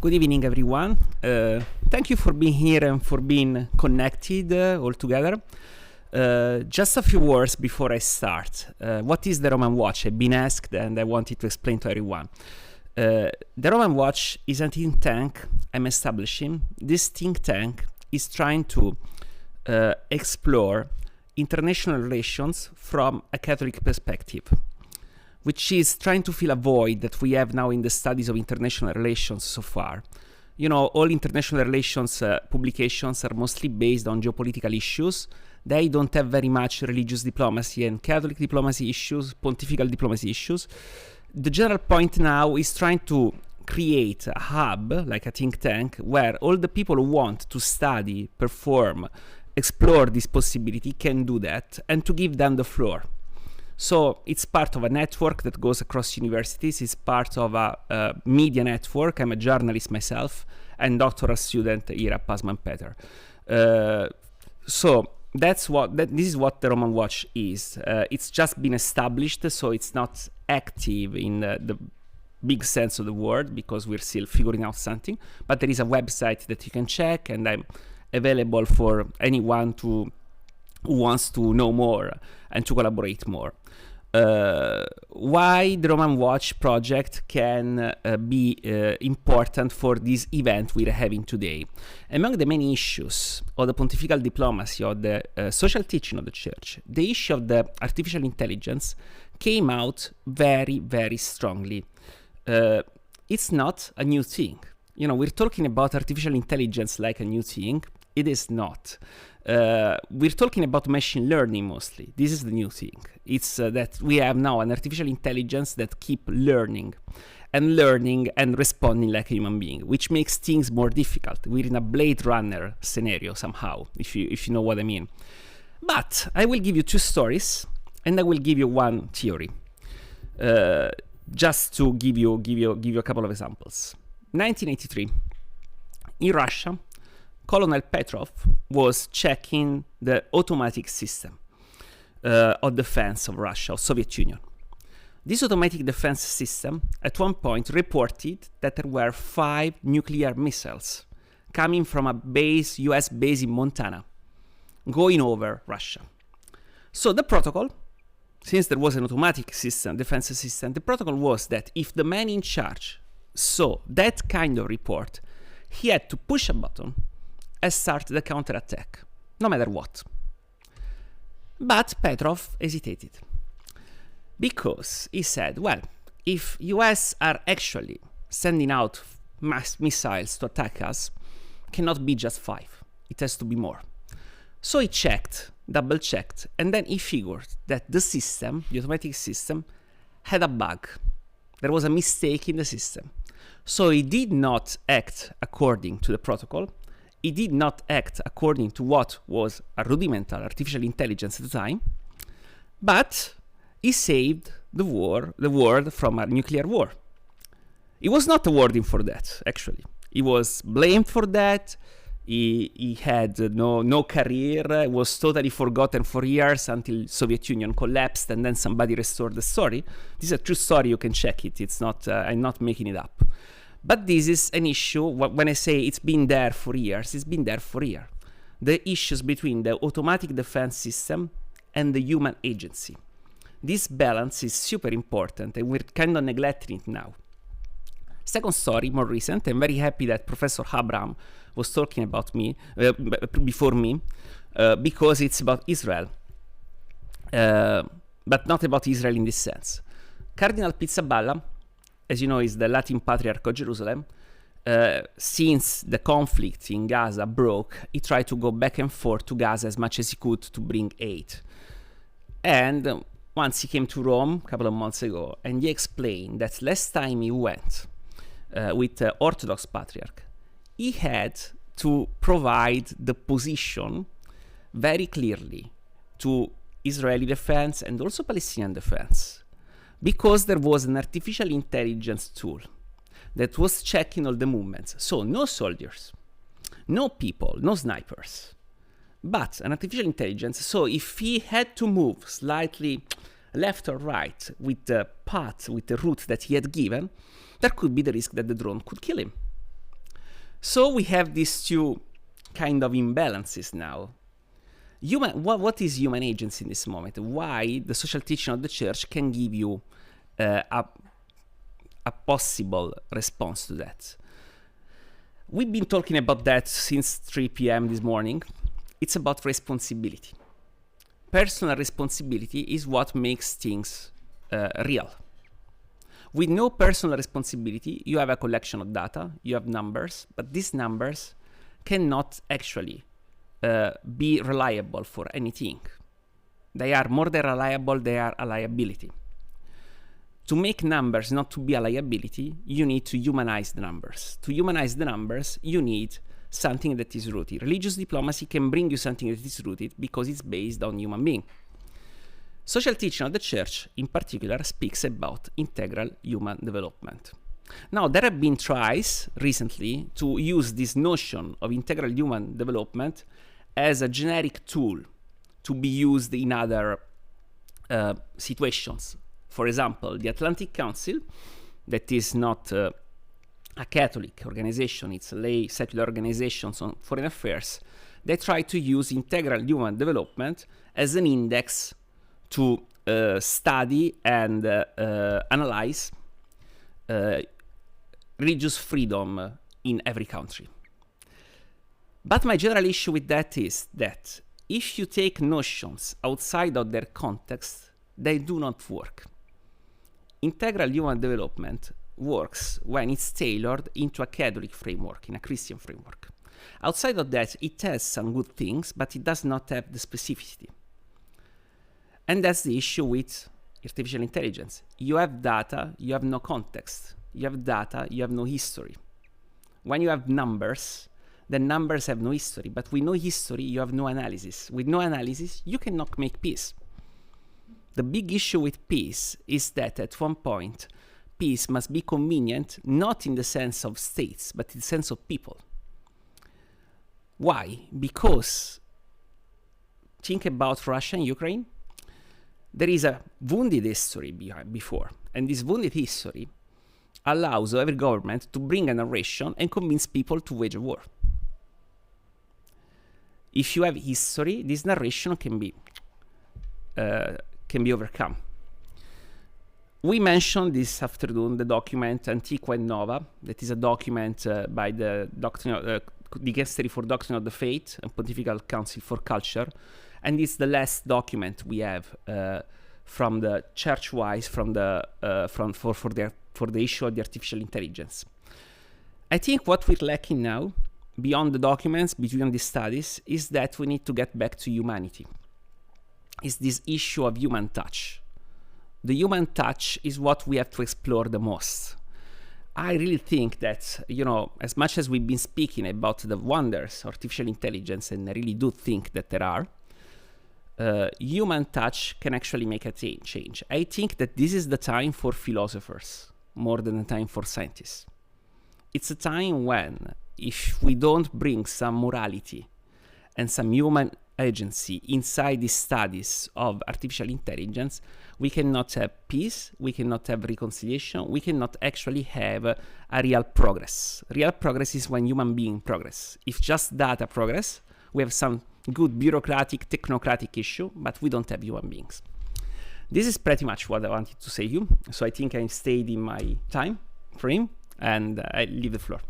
Good evening, everyone. Thank you for being here and for being connected all together. Just a few words before I start. What is the Roman Watch? I've been asked and I wanted to explain to everyone. The Roman Watch is a think tank I'm establishing. This think tank is trying to explore international relations from a Catholic perspective, which is trying to fill a void that we have now in the studies of international relations so far. You know, all international relations publications are mostly based on geopolitical issues. They don't have very much religious diplomacy and Catholic diplomacy issues, pontifical diplomacy issues. The general point now is trying to create a hub, like a think tank, where all the people who want to study, perform, explore this possibility can do that, and to give them the floor. So it's part of a network that goes across universities. It's part of a media network. I'm a journalist myself and doctoral student here at Passman Peter. So this is what the Roman Watch is. It's just been established, so it's not active in the big sense of the word because we're still figuring out something. But there is a website that you can check, and I'm available for anyone who wants to know more and to collaborate more. Why the Roman Watch project can be important for this event we're having today. Among the many issues of the pontifical diplomacy, or the social teaching of the church, the issue of the artificial intelligence came out very, very strongly. It's not a new thing. You know, we're talking about artificial intelligence like a new thing. It is not. We're talking about machine learning mostly. This is the new thing. It's that we have now an artificial intelligence that keep learning and responding like a human being, which makes things more difficult. We're in a Blade Runner scenario somehow, if you know what I mean. But I will give you two stories, and I will give you one theory, just to give you a couple of examples. 1983, in Russia, Colonel Petrov was checking the automatic system of defense of Russia, of Soviet Union. This automatic defense system at one point reported that there were 5 nuclear missiles coming from a US base in Montana, going over Russia. So the protocol, since there was an automatic system, defense system, the protocol was that if the man in charge saw that kind of report, he had to push a button and start the counterattack, no matter what. But Petrov hesitated, because he said, well, if US are actually sending out mass missiles to attack us, cannot be just 5, it has to be more. So he checked, double-checked, and then he figured that the system, the automatic system, had a bug. There was a mistake in the system. So he did not act according to the protocol. He did not act according to what was a rudimental artificial intelligence at the time, but he saved the world from a nuclear war. He was not awarding for that, actually. He was blamed for that. He had no career. He was totally forgotten for years until Soviet Union collapsed, and then somebody restored the story. This is a true story. You can check it. It's not. I'm not making it up. But this is an issue. When I say it's been there for years, it's been there for years. The issues between the automatic defense system and the human agency. This balance is super important, and we're kind of neglecting it now. Second story, more recent. I'm very happy that Professor Abraham was talking about me before me, because it's about Israel, but not about Israel in this sense. Cardinal Pizzaballa, as you know, is the Latin Patriarch of Jerusalem. Since the conflict in Gaza broke, he tried to go back and forth to Gaza as much as he could to bring aid. And once he came to Rome a couple of months ago, and he explained that last time he went with the Orthodox Patriarch, he had to provide the position very clearly to Israeli defense and also Palestinian defense, because there was an artificial intelligence tool that was checking all the movements. So no soldiers, no people, no snipers, but an artificial intelligence. So if he had to move slightly left or right with the path, with the route that he had given, there could be the risk that the drone could kill him. So we have these two kind of imbalances now. What is human agency in this moment? Why the social teaching of the church can give you a possible response to that? We've been talking about that since 3 p.m. this morning. It's about responsibility. Personal responsibility is what makes things real. With no personal responsibility, you have a collection of data, you have numbers, but these numbers cannot actually be reliable for anything. They are more than reliable, they are a liability. To make numbers not to be a liability, you need to humanize the numbers. To humanize the numbers, you need something that is rooted. Religious diplomacy can bring you something that is rooted because it's based on human being. Social teaching of the church, in particular, speaks about integral human development. Now, there have been tries recently to use this notion of integral human development as a generic tool to be used in other situations. For example, the Atlantic Council, that is not a Catholic organization, it's a lay secular organization on foreign affairs, they try to use integral human development as an index to study and analyze religious freedom in every country. But my general issue with that is that if you take notions outside of their context, they do not work. Integral human development works when it's tailored into a Catholic framework, in a Christian framework. Outside of that, it has some good things, but it does not have the specificity. And that's the issue with artificial intelligence. You have data, you have no context. You have data, you have no history. When you have numbers, the numbers have no history. But with no history, you have no analysis. With no analysis, you cannot make peace. The big issue with peace is that at one point, peace must be convenient, not in the sense of states, but in the sense of people. Why? Because think about Russia and Ukraine. There is a wounded history before, and this wounded history allows every government to bring a narration and convince people to wage a war. If you have history, this narration can be overcome. We mentioned this afternoon the document Antiqua et Nova, that is a document by the Dicastery for Doctrine of the Faith and Pontifical Council for Culture, and it's the last document we have from the church-wise for the issue of the artificial intelligence. I think what we're lacking now, beyond the documents, between the studies, is that we need to get back to humanity. It's this issue of human touch. The human touch is what we have to explore the most. I really think that, as much as we've been speaking about the wonders of artificial intelligence, and I really do think that there are, human touch can actually make a change. I think that this is the time for philosophers more than the time for scientists. It's a time when, if we don't bring some morality and some human agency inside the studies of artificial intelligence, we cannot have peace, we cannot have reconciliation, we cannot actually have a real progress. Real progress is when human beings progress. If just data progress, we have some good bureaucratic, technocratic issue, but we don't have human beings. This is pretty much what I wanted to say to you. So I think I stayed in my time frame, and I leave the floor.